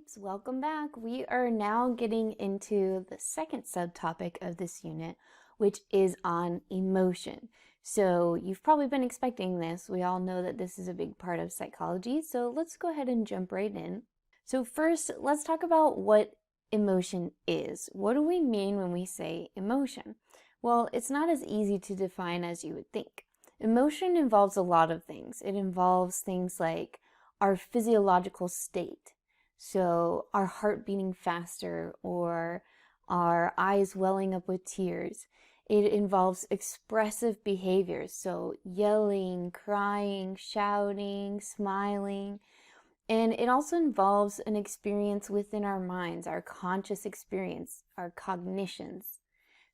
peeps, welcome back. We are now getting into the second subtopic of this unit, which is on emotion. So you've probably been expecting this. We all know that this is a big part of psychology, so let's go ahead and jump right in. So first, let's talk about what emotion is. What do we mean when we say emotion? Well, it's not as easy to define as you would think. Emotion involves a lot of things. It involves things like our physiological state. So our heart beating faster or our eyes welling up with tears. It involves expressive behaviors, so yelling, crying, shouting, smiling. And it also involves an experience within our minds, our conscious experience, our cognitions.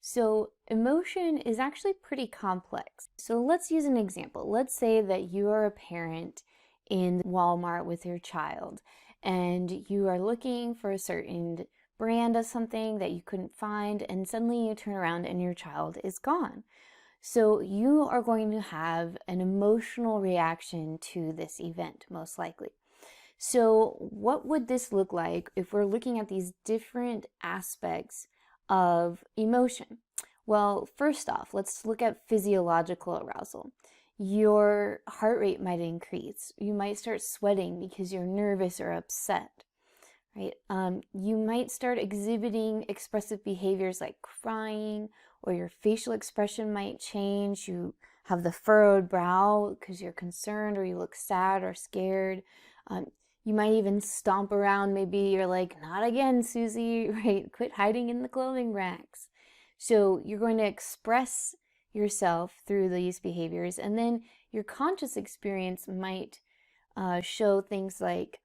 So emotion is actually pretty complex. So let's use an example. Let's say that you are a parent in Walmart with your child and you are looking for a certain brand of something that you couldn't find, and suddenly you turn around and your child is gone. So you are going to have an emotional reaction to this event, most likely. So what would this look like if we're looking at these different aspects of emotion? Well, first off, let's look at physiological arousal. Your heart rate might increase. You might start sweating because you're nervous or upset, right? You might start exhibiting expressive behaviors like crying, or your facial expression might change. You have the furrowed brow because you're concerned, or you look sad or scared. You might even stomp around. Maybe you're like, not again, Susie, right? Quit hiding in the clothing racks. So you're going to express yourself through these behaviors, and then your conscious experience might show things like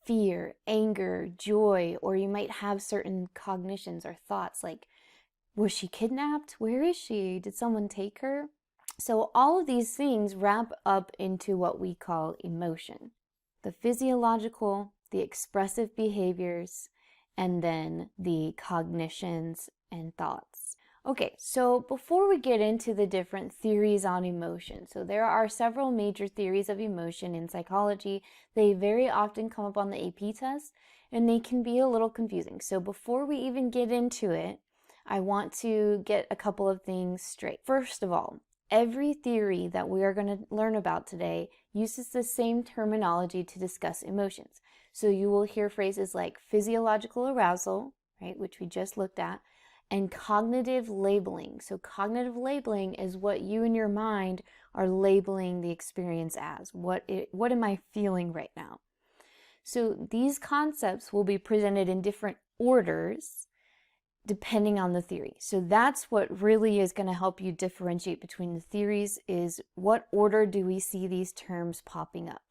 fear, anger, joy, or you might have certain cognitions or thoughts like, was she kidnapped? Where is she? Did someone take her? So all of these things wrap up into what we call emotion. The physiological, the expressive behaviors, and then the cognitions and thoughts. Okay, so before we get into the different theories on emotion, so there are several major theories of emotion in psychology. They very often come up on the AP test, and they can be a little confusing. So before we even get into it, I want to get a couple of things straight. First of all, every theory that we are going to learn about today uses the same terminology to discuss emotions. So you will hear phrases like physiological arousal, right, which we just looked at, and cognitive labeling. So cognitive labeling is what you in your mind are labeling the experience as. What am I feeling right now? So these concepts will be presented in different orders depending on the theory. So that's what really is going to help you differentiate between the theories, is what order do we see these terms popping up.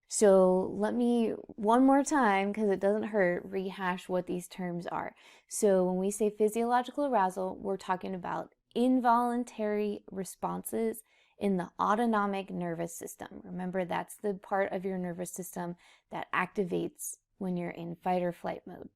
So let me, one more time, because it doesn't hurt, rehash what these terms are. So when we say physiological arousal, we're talking about involuntary responses in the autonomic nervous system. Remember, that's the part of your nervous system that activates when you're in fight or flight mode.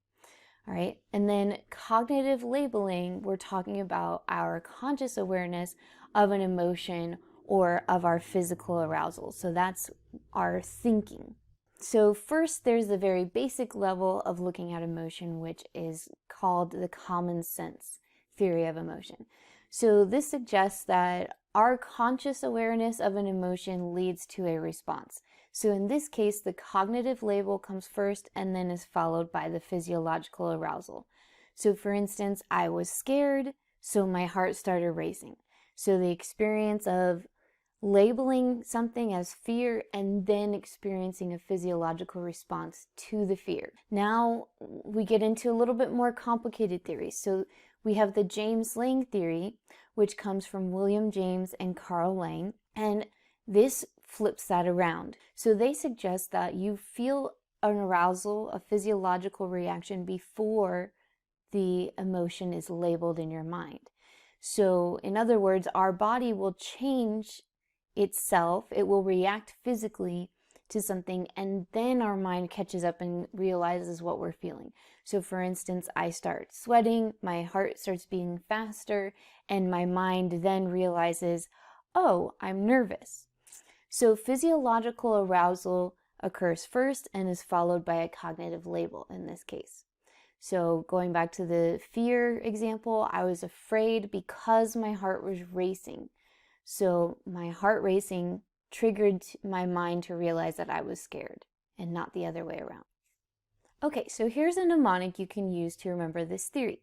All right, and then cognitive labeling, we're talking about our conscious awareness of an emotion or of our physical arousal. So that's our thinking. So first, there's the very basic level of looking at emotion, which is called the common sense theory of emotion. So this suggests that our conscious awareness of an emotion leads to a response. So in this case, the cognitive label comes first and then is followed by the physiological arousal. So for instance, I was scared, so my heart started racing. So the experience of labeling something as fear and then experiencing a physiological response to the fear. Now we get into a little bit more complicated theories. So we have the James-Lange theory, which comes from William James and Carl Lange, and this flips that around. So they suggest that you feel an arousal, a physiological reaction, before the emotion is labeled in your mind. So in other words, our body will change itself, it will react physically to something, and then our mind catches up and realizes what we're feeling. So for instance, I start sweating, my heart starts beating faster, and my mind then realizes, oh, I'm nervous. So physiological arousal occurs first and is followed by a cognitive label in this case. So going back to the fear example, I was afraid because my heart was racing. So my heart racing triggered my mind to realize that I was scared and not the other way around. Okay, so here's a mnemonic you can use to remember this theory.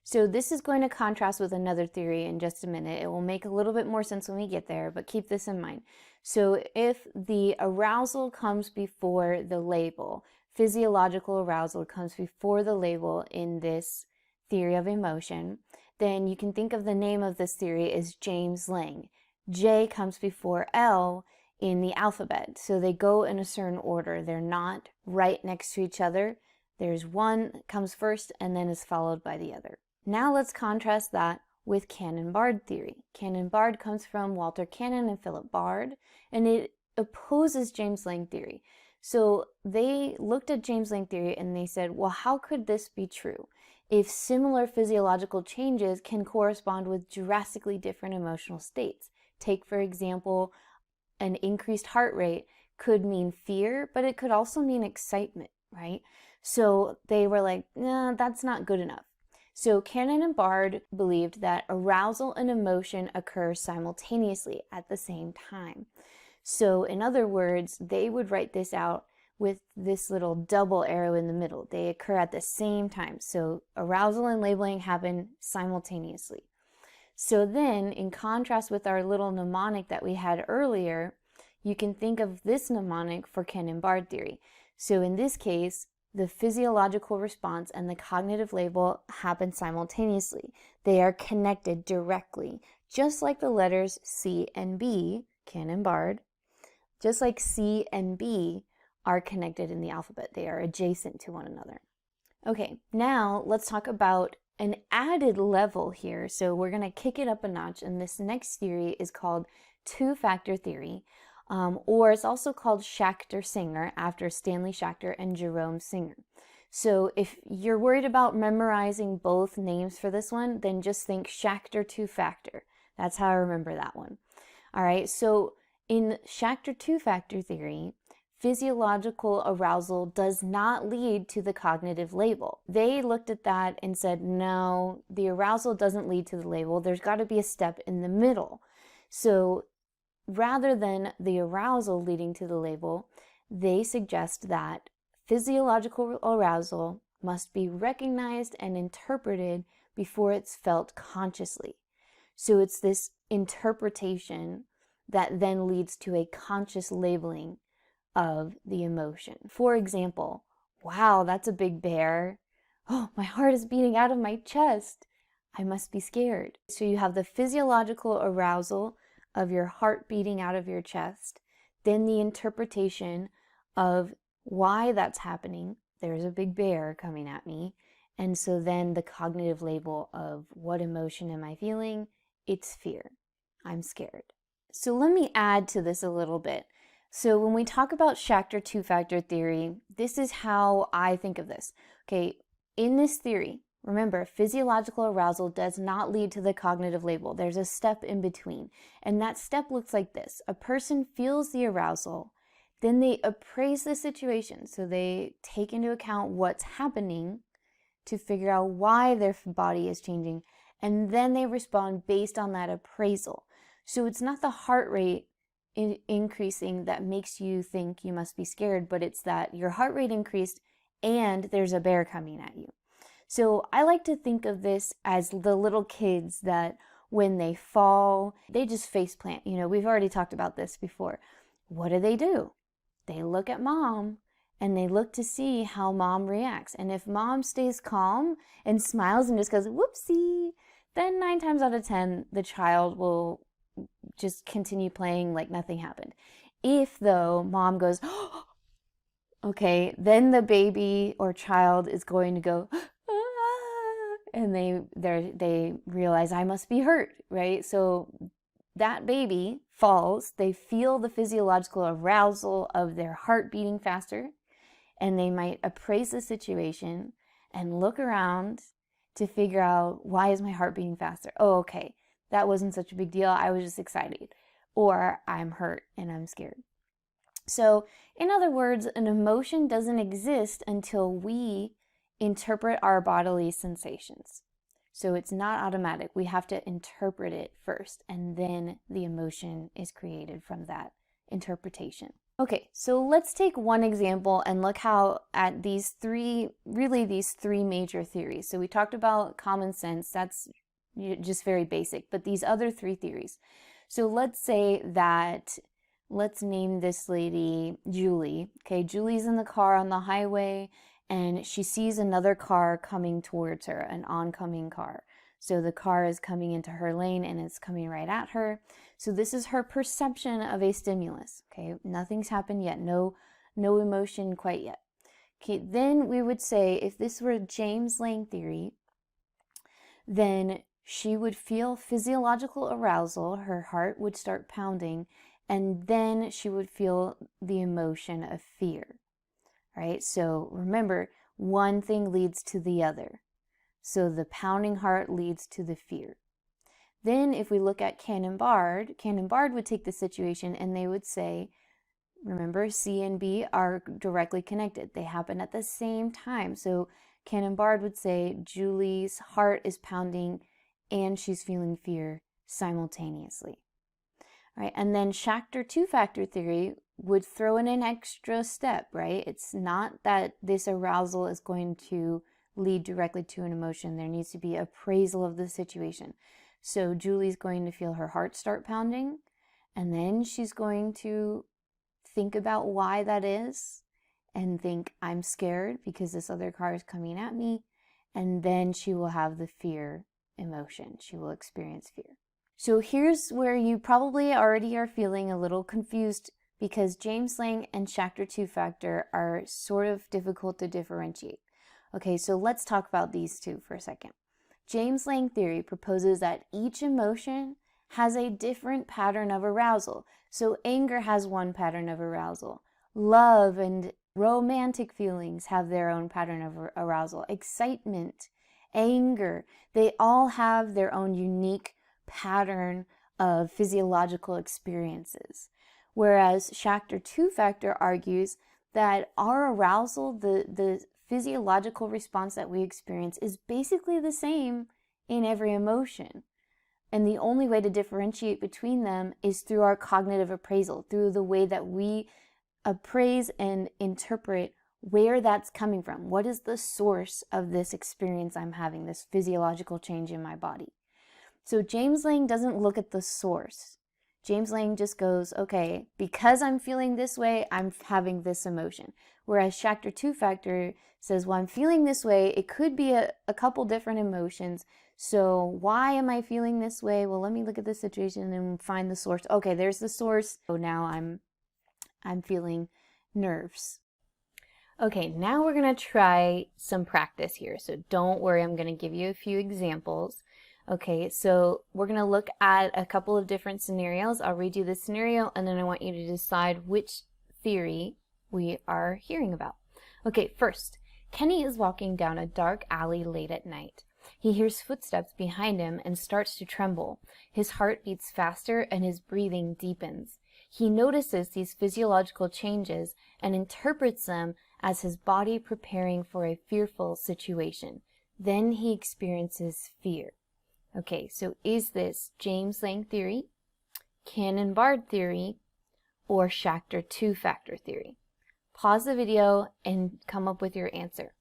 So this is going to contrast with another theory in just a minute. It will make a little bit more sense when we get there, but keep this in mind. So if the arousal comes before the label, physiological arousal comes before the label in this theory of emotion, then you can think of the name of this theory as James-Lange. J comes before L in the alphabet, so they go in a certain order. They're not right next to each other. There's one that comes first and then is followed by the other. Now let's contrast that with Canonbard theory. Canonbard comes from Walter Cannon and Philip Bard, and it opposes James-Lange theory. So they looked at James-Lange theory and they said, well, how could this be true if similar physiological changes can correspond with drastically different emotional states? Take, for example, an increased heart rate could mean fear, but it could also mean excitement, right? So they were like, nah, that's not good enough. So Cannon and Bard believed that arousal and emotion occur simultaneously at the same time. So in other words, they would write this out with this little double arrow in the middle. They occur at the same time. So arousal and labeling happen simultaneously. So then, in contrast with our little mnemonic that we had earlier, you can think of this mnemonic for Canonbard theory. So in this case, the physiological response and the cognitive label happen simultaneously. They are connected directly, just like the letters C and B, Canonbard, just like C and B are connected in the alphabet. They are adjacent to one another. Okay, now let's talk about an added level here. So we're going to kick it up a notch, and this next theory is called TwoFactor Theory, or it's also called schachter-singer after Stanley Schachter and Jerome Singer. So if you're worried about memorizing both names for this one, then just think Schachter two-factor. That's how I remember that one. All right, so in Schachter two-factor theory, physiological arousal does not lead to the cognitive label. They looked at that and said, no, the arousal doesn't lead to the label. There's got to be a step in the middle. So rather than the arousal leading to the label, they suggest that physiological arousal must be recognized and interpreted before it's felt consciously. So it's this interpretation that then leads to a conscious labeling of the emotion. For example, wow, that's a big bear. Oh, my heart is beating out of my chest. I must be scared. So you have the physiological arousal of your heart beating out of your chest, then the interpretation of why that's happening. There's a big bear coming at me. And so then the cognitive label of what emotion am I feeling? It's fear. I'm scared. So let me add to this a little bit. So when we talk about Schachter two-factor theory, this is how I think of this. Okay, in this theory, remember, physiological arousal does not lead to the cognitive label. There's a step in between. And that step looks like this. A person feels the arousal, then they appraise the situation. So they take into account what's happening to figure out why their body is changing. And then they respond based on that appraisal. So it's not the heart rate increasing that makes you think you must be scared, but it's that your heart rate increased and there's a bear coming at you. So I like to think of this as the little kids that when they fall, they just face plant. You know, we've already talked about this before. What do? They look at mom and they look to see how mom reacts. And if mom stays calm and smiles and just goes, whoopsie, then 9 times out of 10, the child will just continue playing like nothing happened. If though mom goes, oh, okay, then the baby or child is going to go, ah, and they realize I must be hurt, right? So that baby falls, they feel the physiological arousal of their heart beating faster, and they might appraise the situation and look around to figure out, why is my heart beating faster? Oh, okay. That wasn't such a big deal. I was just excited. Or I'm hurt and I'm scared. So, in other words, an emotion doesn't exist until we interpret our bodily sensations. So it's not automatic. We have to interpret it first, and then the emotion is created from that interpretation. Okay, so let's take one example and look how at these three major theories. So we talked about common sense, that's just very basic, but these other three theories. So let's say that, let's name this lady Julie. Okay, Julie's in the car on the highway and she sees another car coming towards her, an oncoming car. So the car is coming into her lane and it's coming right at her. So this is her perception of a stimulus. Okay, nothing's happened yet, no emotion quite yet. Okay, then we would say if this were James-Lange theory, then she would feel physiological arousal, her heart would start pounding, and then she would feel the emotion of fear. Right? So remember, one thing leads to the other. So the pounding heart leads to the fear. Then if we look at Canonbard would take the situation and they would say, remember, C and B are directly connected. They happen at the same time. So Canonbard would say Julie's heart is pounding and she's feeling fear simultaneously. Right? And then Schachter TwoFactor Theory would throw in an extra step, right? It's not that this arousal is going to lead directly to an emotion. There needs to be appraisal of the situation. So Julie's going to feel her heart start pounding, and then she's going to think about why that is and think, I'm scared because this other car is coming at me, and then she will have the fear emotion. She will experience fear. So here's where you probably already are feeling a little confused because James-Lange and Schachter TwoFactor are sort of difficult to differentiate. Okay, so let's talk about these two for a second. James-Lange theory proposes that each emotion has a different pattern of arousal. So anger has one pattern of arousal. Love and romantic feelings have their own pattern of arousal. Excitement, anger, they all have their own unique pattern of physiological experiences. Whereas Schachter TwoFactor argues that our arousal, the physiological response that we experience, is basically the same in every emotion. And the only way to differentiate between them is through our cognitive appraisal, through the way that we appraise and interpret where that's coming from. What is the source of this experience I'm having, this physiological change in my body? So James-Lange doesn't look at the source. James-Lange just goes, okay, because I'm feeling this way, I'm having this emotion. Whereas Schachter TwoFactor says, well, I'm feeling this way. It could be a couple different emotions. So why am I feeling this way? Well, let me look at the situation and find the source. Okay, there's the source. So now I'm feeling nerves. Okay, now we're going to try some practice here. So don't worry, I'm going to give you a few examples. Okay, so we're going to look at a couple of different scenarios. I'll read you the scenario and then I want you to decide which theory we are hearing about. Okay, first, Kenny is walking down a dark alley late at night. He hears footsteps behind him and starts to tremble. His heart beats faster and his breathing deepens. He notices these physiological changes and interprets them as his body preparing for a fearful situation. Then he experiences fear. Okay, so is this James-Lange theory, Canonbard theory, or Schachter TwoFactor theory? Pause the video and come up with your answer.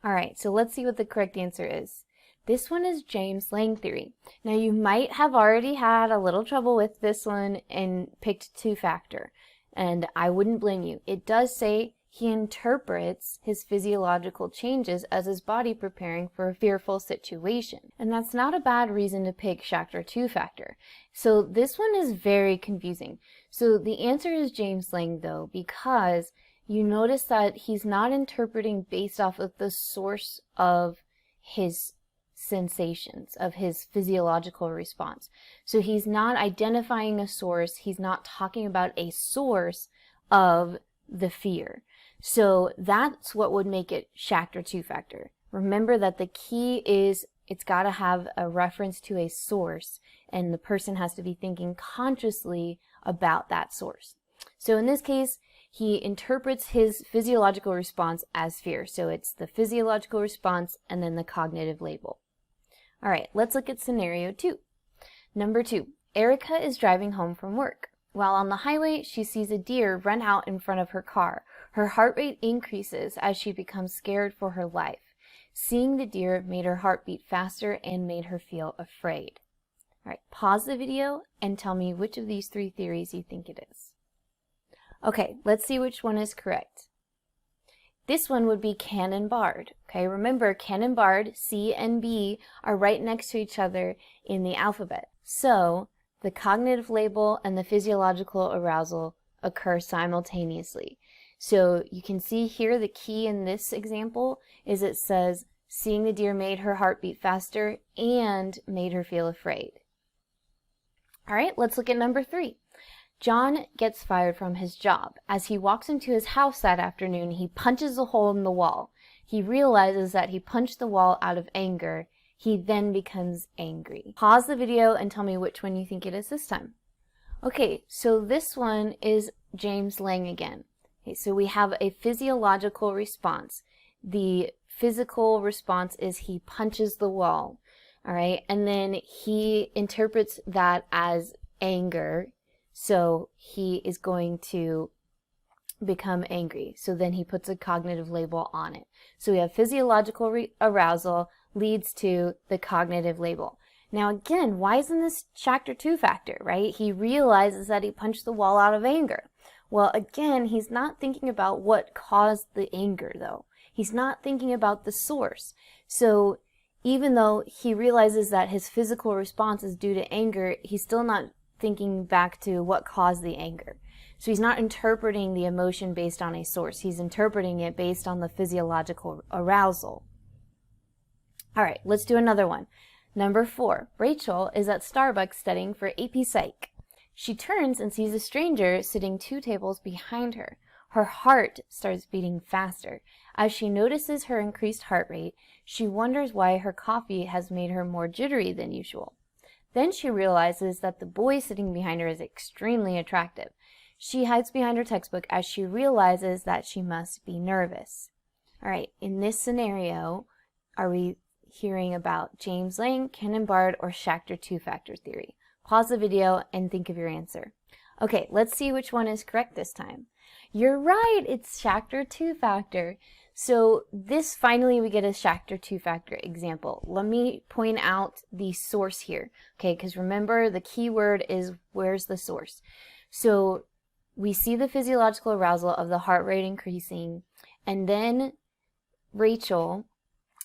All right, so let's see what the correct answer is. This one is James-Lange theory. Now you might have already had a little trouble with this one and picked TwoFactor, and I wouldn't blame you. It does say he interprets his physiological changes as his body preparing for a fearful situation. And that's not a bad reason to pick Schachter TwoFactor. So this one is very confusing. So the answer is James-Lange though, because you notice that he's not interpreting based off of the source of his sensations, of his physiological response. So he's not identifying a source, he's not talking about a source of the fear. So that's what would make it Schachter TwoFactor. Remember that the key is it's got to have a reference to a source, and the person has to be thinking consciously about that source. So in this case, he interprets his physiological response as fear. So it's the physiological response and then the cognitive label. All right, let's look at scenario 2. Number 2, Erica is driving home from work. While on the highway, she sees a deer run out in front of her car. Her heart rate increases as she becomes scared for her life. Seeing the deer made her heart beat faster and made her feel afraid. All right, pause the video and tell me which of these 3 theories you think it is. Okay, let's see which one is correct. This one would be Canonbard. Okay, remember Canonbard, C and B are right next to each other in the alphabet. So the cognitive label and the physiological arousal occur simultaneously. So you can see here the key in this example is it says seeing the deer made her heart beat faster and made her feel afraid. All right, let's look at number 3. John gets fired from his job. As he walks into his house that afternoon, he punches a hole in the wall. He realizes that he punched the wall out of anger. He then becomes angry. Pause the video and tell me which one you think it is this time. Okay, so this one is James-Lange again. Okay, so we have a physiological response. The physical response is he punches the wall. All right, and then he interprets that as anger. So he is going to become angry. So then he puts a cognitive label on it. So we have physiological arousal leads to the cognitive label. Now again, why isn't this Schachter two-factor, right? He realizes that he punched the wall out of anger. Well, again, he's not thinking about what caused the anger though. He's not thinking about the source. So even though he realizes that his physical response is due to anger, he's still not thinking back to what caused the anger. So he's not interpreting the emotion based on a source. He's interpreting it based on the physiological arousal. All right, let's do another one. Number 4, Rachel is at Starbucks studying for AP Psych. She turns and sees a stranger sitting 2 tables behind her. Her heart starts beating faster. As she notices her increased heart rate, she wonders why her coffee has made her more jittery than usual. Then she realizes that the boy sitting behind her is extremely attractive. She hides behind her textbook as she realizes that she must be nervous. All right, in this scenario, are we hearing about James-Lange, Canonbard, or Schachter two-factor theory? Pause the video and think of your answer. Okay, let's see which one is correct this time. You're right, it's Schachter two-factor. So this finally we get a Schachter two-factor example. Let me point out the source here, okay? Because remember the key word is where's the source. So we see the physiological arousal of the heart rate increasing, and then Rachel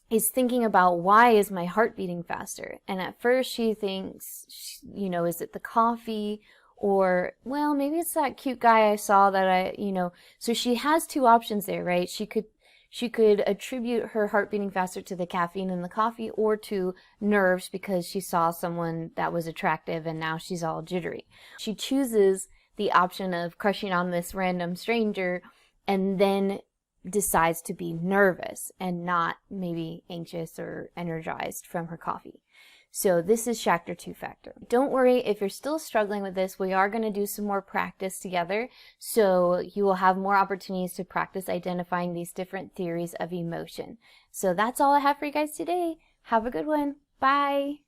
is thinking about why is my heart beating faster? And at first she thinks, you know, is it the coffee? Or, well, maybe it's that cute guy I saw that so she has 2 options there, right? She could attribute her heart beating faster to the caffeine in the coffee or to nerves because she saw someone that was attractive and now she's all jittery. She chooses the option of crushing on this random stranger and then decides to be nervous and not maybe anxious or energized from her coffee. So this is Schachter two-factor. Don't worry if you're still struggling with this, we are going to do some more practice together, so you will have more opportunities to practice identifying these different theories of emotion. So that's all I have for you guys today. Have a good one. Bye!